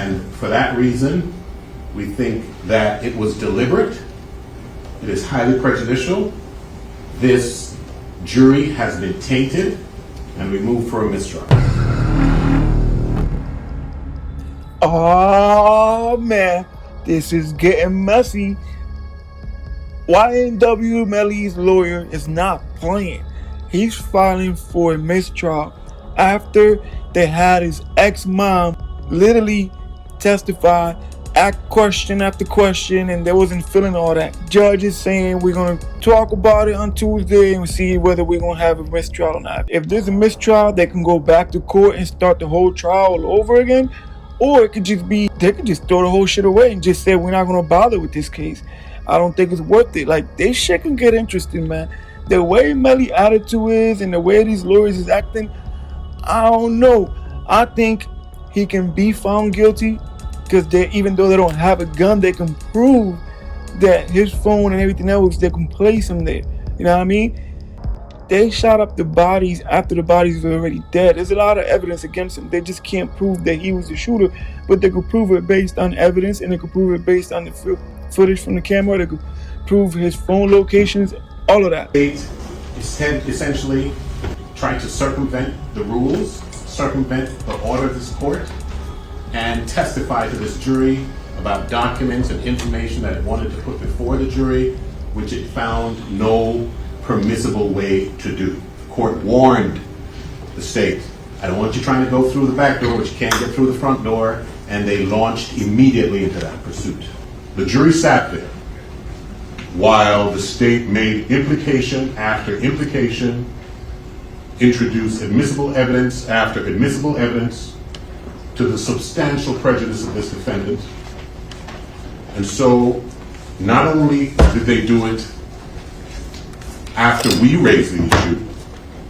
And for that reason, we think that it was deliberate, it is highly prejudicial, this jury has been tainted, and we move for a mistrial. Oh man, this is getting messy. Ynw MELLY'S lawyer is not playing. He's filing for a mistrial after they had his ex-mom literally testify, ask question after question, and they wasn't feeling all that. Judge is saying we're going to talk about it on Tuesday and see whether we're going to have a mistrial or not. If there's a mistrial, they can go back to court and start the whole trial all over again. Or it could just be, they could just throw the whole shit away and just say, we're not going to bother with this case. I don't think it's worth it. Like, this shit can get interesting, man. The way Melly attitude is and the way these lawyers is acting, I don't know. I think he can be found guilty because even though they don't have a gun, they can prove that his phone and everything else, they can place him there. You know what I mean? They shot up the bodies after the bodies were already dead. There's a lot of evidence against him. They just can't prove that he was the shooter, but they could prove it based on evidence, and they could prove it based on the footage from the camera. They could prove his phone locations, all of that. Essentially trying to circumvent the rules, circumvent the order of this court, and testify to this jury about documents and information that it wanted to put before the jury, which it found no permissible way to do. The court warned the state, I don't want you trying to go through the back door, but you can't get through the front door, and they launched immediately into that pursuit. The jury sat there while the state made implication after implication, introduced admissible evidence after admissible evidence to the substantial prejudice of this defendant. And so not only did they do it after we raised the issue,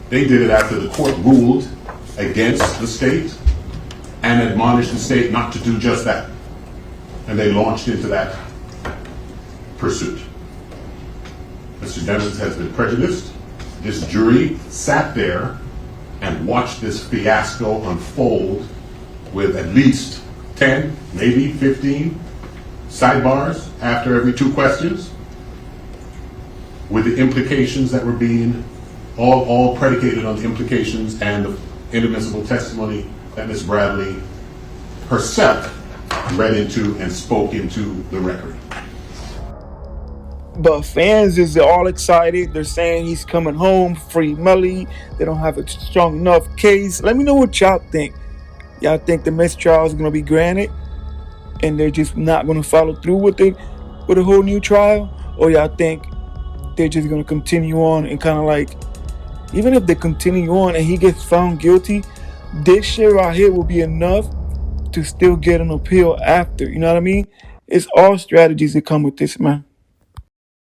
they did it after the court ruled against the state and admonished the state not to do just that. And they launched into that pursuit. Mr. Devins has been prejudiced. This jury sat there and watched this fiasco unfold with at least 10, maybe 15 sidebars after every 2 questions, with the implications that were being all predicated on the implications and the inadmissible testimony that Ms. Bradley herself read into and spoke into the record. But fans is all excited. They're saying he's coming home, free Melly. They don't have a strong enough case. Let me know what y'all think. Y'all think the mistrial is going to be granted and they're just not going to follow through with a whole new trial? Or y'all think they're just going to continue on and kind of like, even if they continue on and he gets found guilty, this shit right here will be enough to still get an appeal after. You know what I mean? It's all strategies that come with this, man.